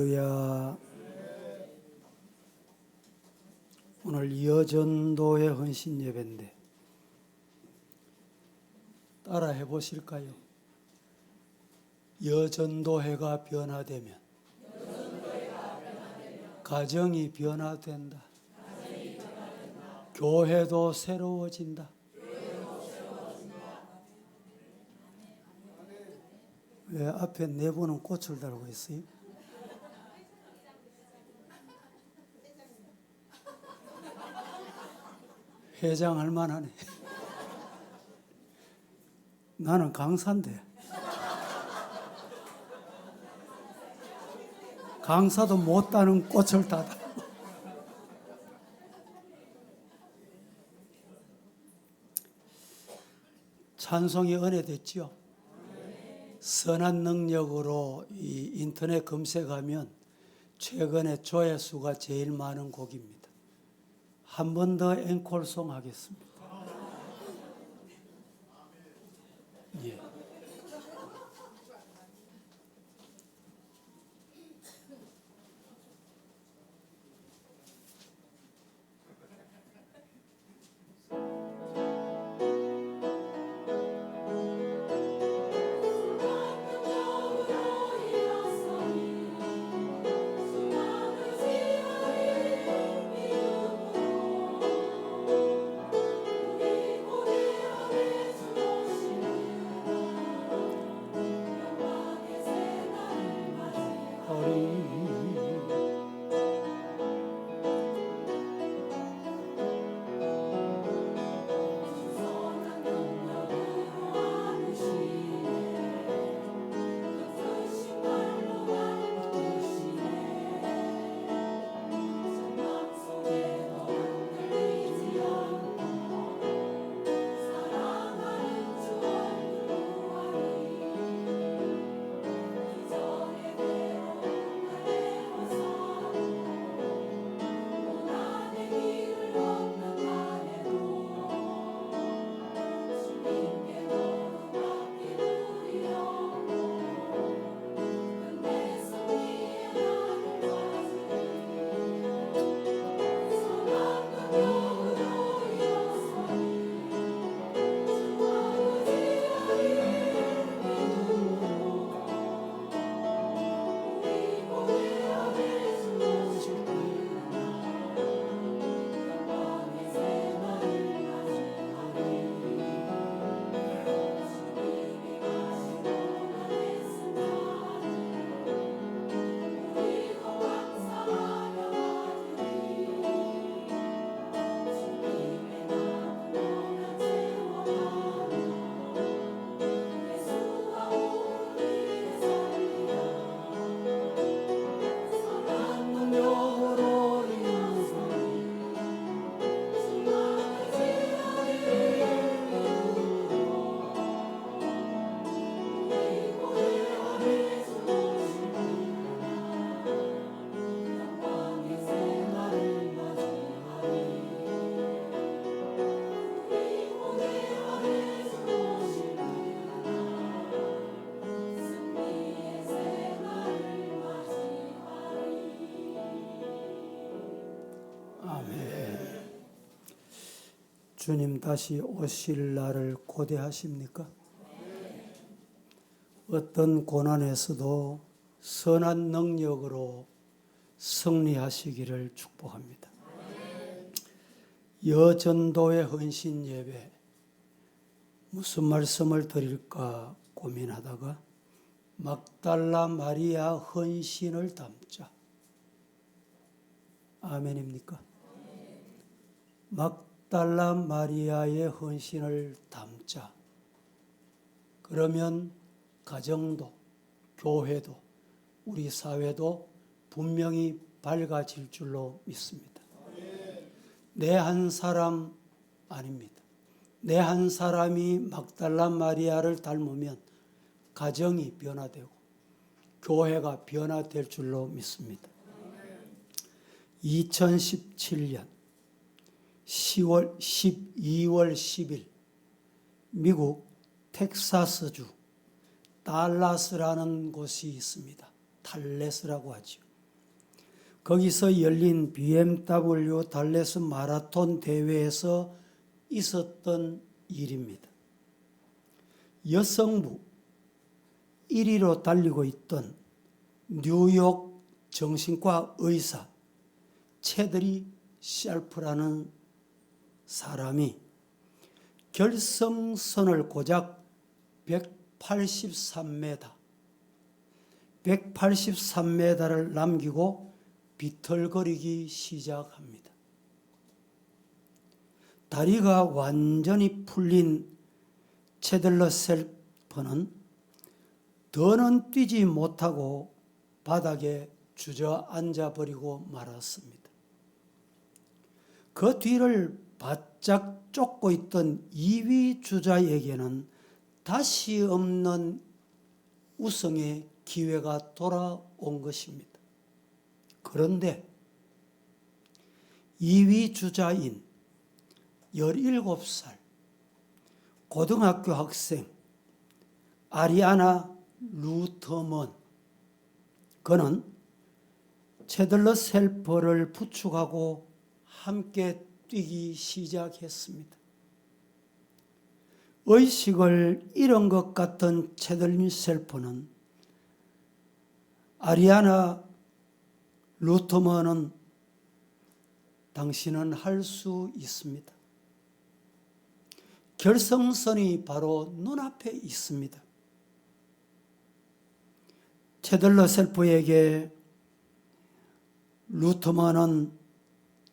할렐루야. 오늘 여전도의 헌신 예배인데 따라 해보실까요? 여전도회가 변화되면 가정이 변화된다. 교회도 새로워진다. 왜 앞에 네 분은 꽃을 달고 있어요? 회장할 만하네. 나는 강사인데. 강사도 못 따는 꽃을 따다. 찬송이 은혜됐죠? 선한 능력으로 이 인터넷 검색하면 최근에 조회수가 제일 많은 곡입니다. 한 번 더 앵콜송 하겠습니다. 예. 주님 다시 오실 날을 고대하십니까? 어떤 고난에서도 선한 능력으로 승리하시기를 축복합니다. 여전도의 헌신 예배 무슨 말씀을 드릴까 고민하다가 막달라 마리아 헌신을 담자. 아멘입니까? 막달라 마리아의 헌신을 담자. 그러면 가정도, 교회도, 우리 사회도 분명히 밝아질 줄로 믿습니다. 내 한 사람 아닙니다. 내 한 사람이 막달라 마리아를 닮으면 가정이 변화되고 교회가 변화될 줄로 믿습니다. 2017년 12월 10일 미국 텍사스주 달라스라는 곳이 있습니다. 달레스라고 하죠. 거기서 열린 BMW 달레스 마라톤 대회에서 있었던 일입니다. 여성부 1위로 달리고 있던 뉴욕 정신과 의사 체드리 샬프라는 사람이 결승선을 고작 183m를 남기고 비틀거리기 시작합니다. 다리가 완전히 풀린 체들러 셀프는 더는 뛰지 못하고 바닥에 주저앉아 버리고 말았습니다. 그 뒤를 바짝 쫓고 있던 2위 주자에게는 다시 없는 우승의 기회가 돌아온 것입니다. 그런데 2위 주자인 17살 고등학교 학생 아리아나 루터먼, 그는 체들러 셀퍼를 부축하고 함께 뛰기 시작했습니다. 의식을 잃은 것 같은 체들러 셀퍼는 아리아나 루터먼은 당신은 할 수 있습니다. 결승선이 바로 눈앞에 있습니다. 체들러 셀프에게 루터먼은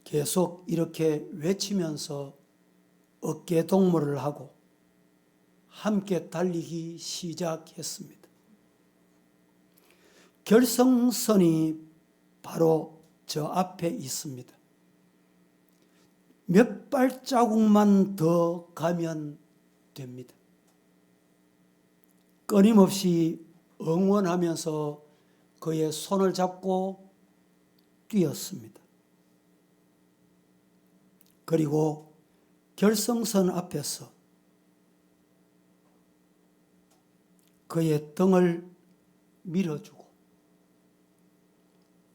계속 이렇게 외치면서 어깨 동무를 하고 함께 달리기 시작했습니다. 결승선이 바로 저 앞에 있습니다. 몇 발자국만 더 가면 됩니다. 끊임없이 응원하면서 그의 손을 잡고 뛰었습니다. 그리고 결승선 앞에서 그의 등을 밀어주고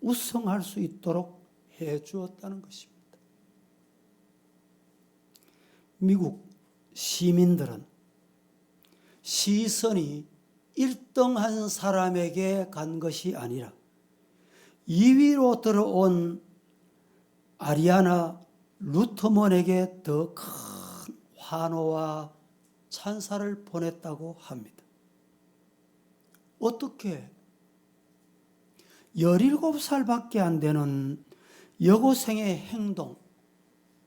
우승할 수 있도록 해주었다는 것입니다. 미국 시민들은 시선이 1등한 사람에게 간 것이 아니라 2위로 들어온 아리아나 루터먼에게 더 큰 환호와 찬사를 보냈다고 합니다. 어떻게 17살밖에 안 되는 여고생의 행동,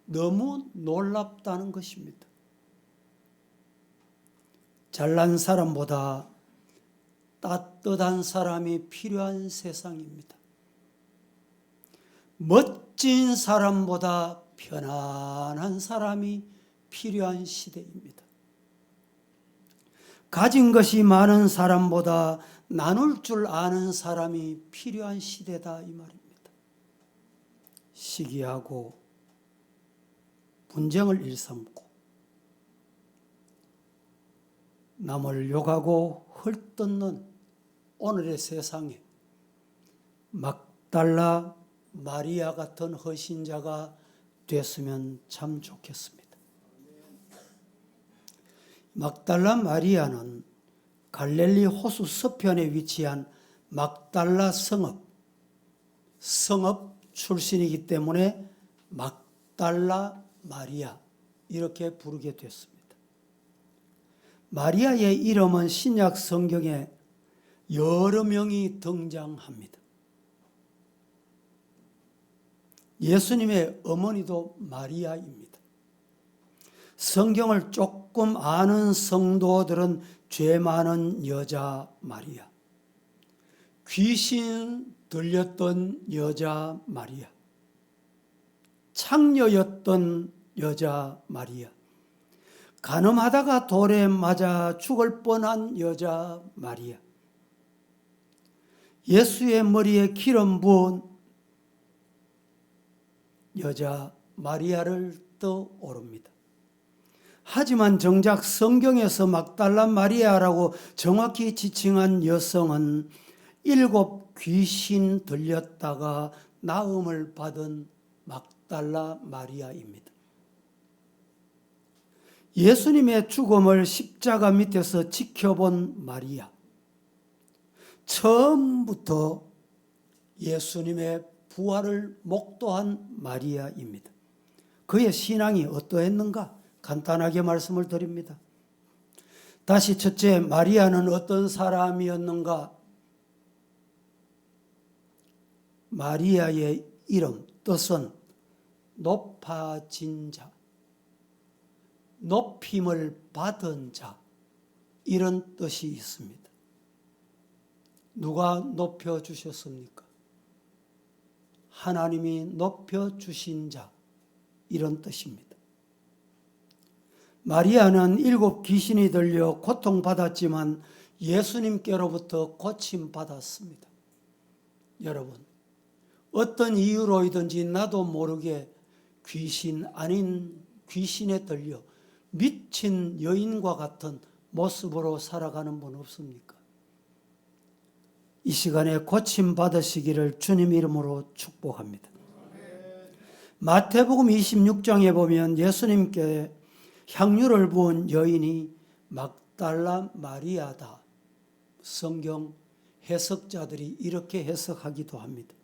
너무 놀랍다는 것입니다. 잘난 사람보다 따뜻한 사람이 필요한 세상입니다. 멋진 사람보다 편안한 사람이 필요한 시대입니다. 가진 것이 많은 사람보다 나눌 줄 아는 사람이 필요한 시대다 이 말입니다. 시기하고 분쟁을 일삼고 남을 욕하고 헐뜯는 오늘의 세상에 막달라 마리아 같은 헌신자가 됐으면 참 좋겠습니다. 막달라 마리아는 갈릴리 호수 서편에 위치한 막달라 성읍 출신이기 때문에 막달라 마리아 이렇게 부르게 됐습니다. 마리아의 이름은 신약 성경에 여러 명이 등장합니다. 예수님의 어머니도 마리아입니다. 성경을 조금 아는 성도들은 죄 많은 여자 마리아, 귀신 들렸던 여자 마리아, 창녀였던 여자 마리아, 간음하다가 돌에 맞아 죽을 뻔한 여자 마리아, 예수의 머리에 기름 부은 여자 마리아를 떠오릅니다. 하지만 정작 성경에서 막달라 마리아라고 정확히 지칭한 여성은 7 귀신 들렸다가 나음을 받은 막달라 마리아입니다. 예수님의 죽음을 십자가 밑에서 지켜본 마리아. 처음부터 예수님의 부활을 목도한 마리아입니다. 그의 신앙이 어떠했는가? 간단하게 말씀을 드립니다. 다시 첫째, 마리아는 어떤 사람이었는가? 마리아의 이름, 뜻은 높아진 자, 높임을 받은 자, 이런 뜻이 있습니다. 누가 높여주셨습니까? 하나님이 높여주신 자, 이런 뜻입니다. 마리아는 7 귀신이 들려 고통받았지만 예수님께로부터 고침받았습니다. 여러분, 어떤 이유로이든지 나도 모르게 귀신 아닌 귀신에 들려 미친 여인과 같은 모습으로 살아가는 분 없습니까? 이 시간에 고침받으시기를 주님 이름으로 축복합니다. 마태복음 26장에 보면 예수님께 향유를 부은 여인이 막달라 마리아다. 성경 해석자들이 이렇게 해석하기도 합니다.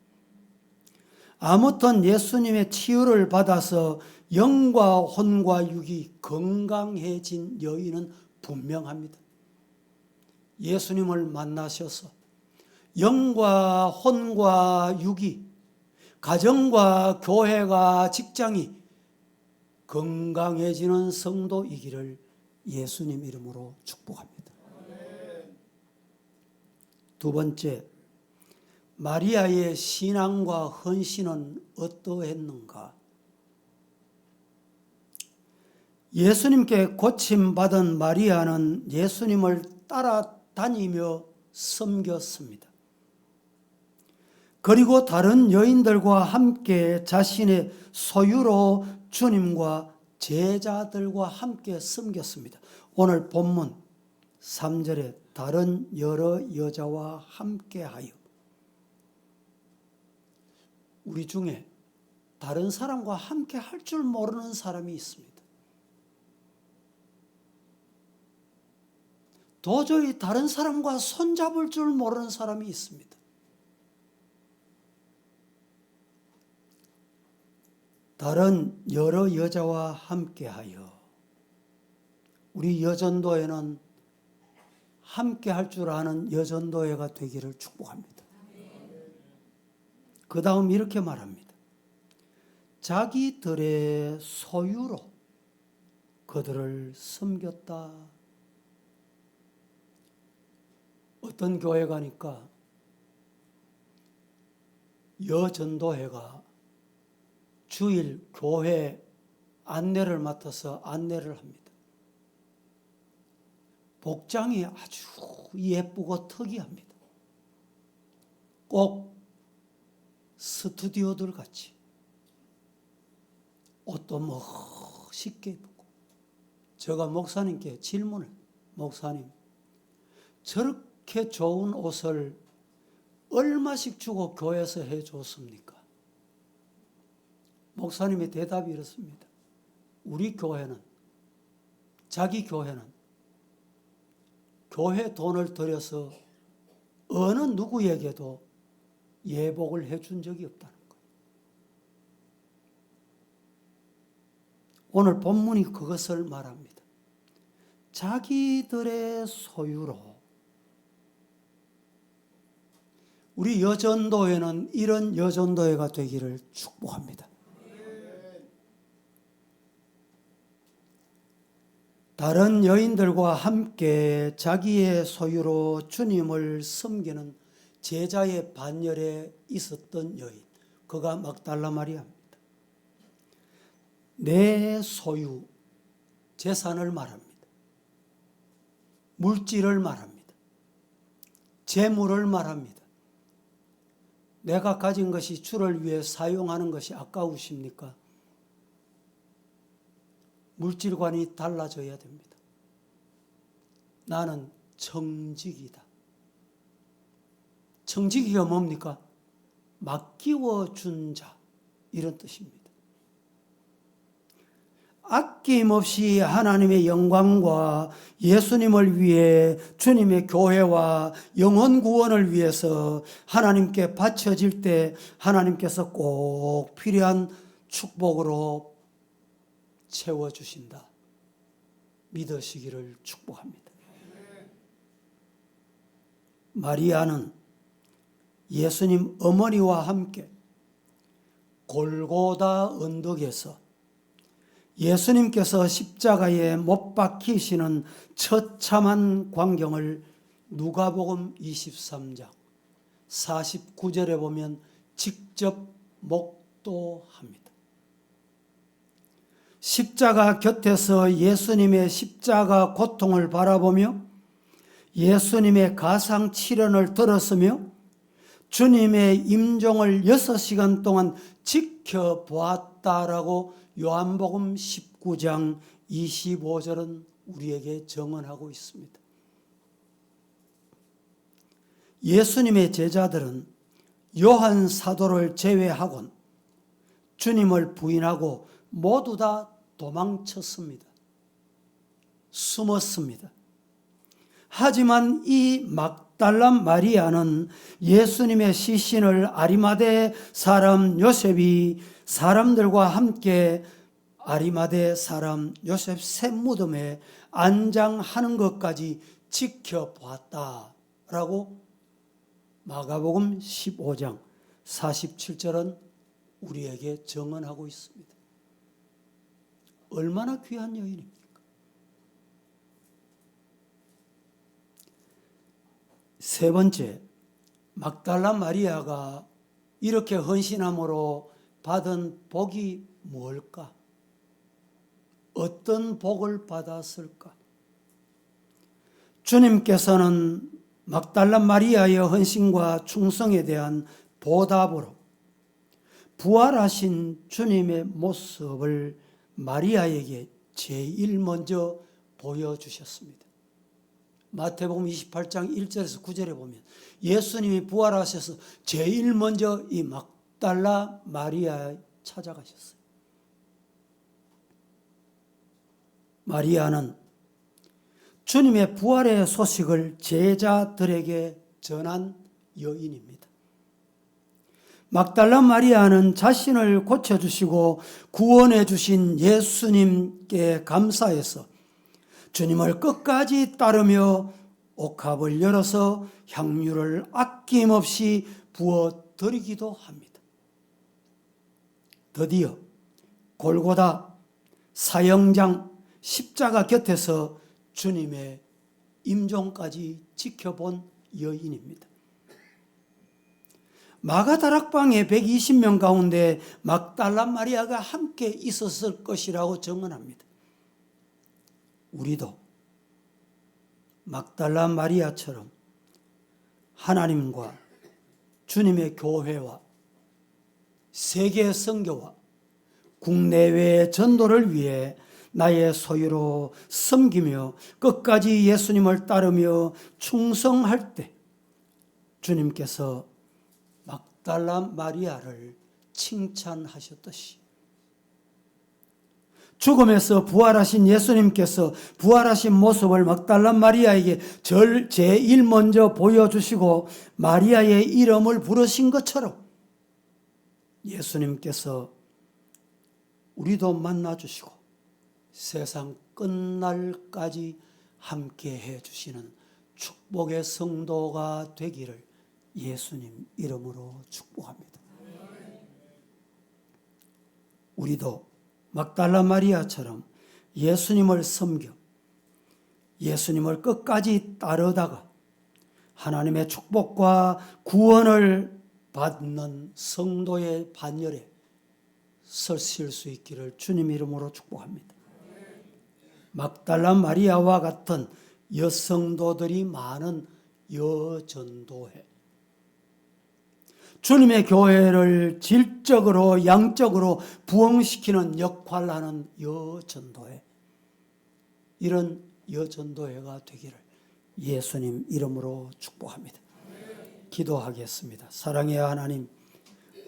아무튼 예수님의 치유를 받아서 영과 혼과 육이 건강해진 여인은 분명합니다. 예수님을 만나셔서 영과 혼과 육이, 가정과 교회가 직장이 건강해지는 성도이기를 예수님 이름으로 축복합니다. 두 번째, 마리아의 신앙과 헌신은 어떠했는가? 예수님께 고침받은 마리아는 예수님을 따라다니며 섬겼습니다. 그리고 다른 여인들과 함께 자신의 소유로 주님과 제자들과 함께 섬겼습니다. 오늘 본문 3절에 다른 여러 여자와 함께하여. 우리 중에 다른 사람과 함께 할 줄 모르는 사람이 있습니다. 도저히 다른 사람과 손잡을 줄 모르는 사람이 있습니다. 다른 여러 여자와 함께하여. 우리 여전도회는 함께 할 줄 아는 여전도회가 되기를 축복합니다. 그 다음 이렇게 말합니다. 자기들의 소유로 그들을 섬겼다. 어떤 교회 가니까 여전도회가 주일 교회 안내를 맡아서 안내를 합니다. 복장이 아주 예쁘고 특이합니다. 꼭 스튜디오들 같이 옷도 멋있게 입고. 제가 목사님께 질문을, 목사님 저렇게 좋은 옷을 얼마씩 주고 교회에서 해줬습니까? 목사님의 대답이 이렇습니다. 우리 교회는, 자기 교회는 교회 돈을 들여서 어느 누구에게도 예복을 해준 적이 없다는 거예요. 오늘 본문이 그것을 말합니다. 자기들의 소유로. 우리 여전도회는 이런 여전도회가 되기를 축복합니다. 다른 여인들과 함께 자기의 소유로 주님을 섬기는 제자의 반열에 있었던 여인, 그가 막달라 마리아입니다. 내 소유, 재산을 말합니다. 물질을 말합니다. 재물을 말합니다. 내가 가진 것이 주를 위해 사용하는 것이 아까우십니까? 물질관이 달라져야 됩니다. 나는 청지기다. 청지기가 뭡니까? 맡기워 준 자, 이런 뜻입니다. 아낌없이 하나님의 영광과 예수님을 위해 주님의 교회와 영혼 구원을 위해서 하나님께 바쳐질 때 하나님께서 꼭 필요한 축복으로 채워주신다. 믿으시기를 축복합니다. 마리아는 예수님 어머니와 함께 골고다 언덕에서 예수님께서 십자가에 못 박히시는 처참한 광경을 누가복음 23장 49절에 보면 직접 목도합니다. 십자가 곁에서 예수님의 십자가 고통을 바라보며 예수님의 가상 치련을 들었으며 주님의 임종을 6시간 동안 지켜보았다라고 요한복음 19장 25절은 우리에게 증언하고 있습니다. 예수님의 제자들은 요한 사도를 제외하곤 주님을 부인하고 모두 다 도망쳤습니다. 숨었습니다. 하지만 이 막달라 마리아는 예수님의 시신을 아리마대 사람 요셉이 사람들과 함께 아리마대 사람 요셉 샘무덤에 안장하는 것까지 지켜보았다라고 마가복음 15장 47절은 우리에게 증언하고 있습니다. 얼마나 귀한 여인입니까? 세 번째, 막달라 마리아가 이렇게 헌신함으로 받은 복이 뭘까? 어떤 복을 받았을까? 주님께서는 막달라 마리아의 헌신과 충성에 대한 보답으로 부활하신 주님의 모습을 마리아에게 제일 먼저 보여주셨습니다. 마태복음 28장 1절에서 9절에 보면 예수님이 부활하셔서 제일 먼저 이 막달라 마리아에 찾아가셨어요. 마리아는 주님의 부활의 소식을 제자들에게 전한 여인입니다. 막달라 마리아는 자신을 고쳐주시고 구원해 주신 예수님께 감사해서 주님을 끝까지 따르며 옥합을 열어서 향유를 아낌없이 부어드리기도 합니다. 드디어 골고다 사형장 십자가 곁에서 주님의 임종까지 지켜본 여인입니다. 마가다락방의 120명 가운데 막달라 마리아가 함께 있었을 것이라고 증언합니다. 우리도 막달라 마리아처럼 하나님과 주님의 교회와 세계 선교와 국내외 전도를 위해 나의 소유로 섬기며 끝까지 예수님을 따르며 충성할 때 주님께서 막달라 마리아를 칭찬하셨듯이 죽음에서 부활하신 예수님께서 부활하신 모습을 막달라 마리아에게 제일 먼저 보여주시고 마리아의 이름을 부르신 것처럼 예수님께서 우리도 만나주시고 세상 끝날까지 함께 해주시는 축복의 성도가 되기를 예수님 이름으로 축복합니다. 우리도 막달라 마리아처럼 예수님을 섬겨 예수님을 끝까지 따르다가 하나님의 축복과 구원을 받는 성도의 반열에 서실 수 있기를 주님 이름으로 축복합니다. 막달라 마리아와 같은 여성도들이 많은 여전도회, 주님의 교회를 질적으로 양적으로 부흥시키는 역할을 하는 여전도회, 이런 여전도회가 되기를 예수님 이름으로 축복합니다. 기도하겠습니다. 사랑의 하나님,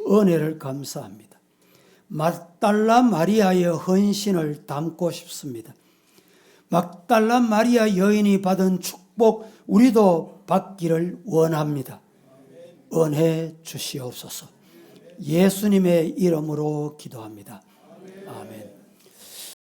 은혜를 감사합니다. 막달라 마리아의 헌신을 담고 싶습니다. 막달라 마리아 여인이 받은 축복 우리도 받기를 원합니다. 은혜 주시옵소서. 예수님의 이름으로 기도합니다. 아멘.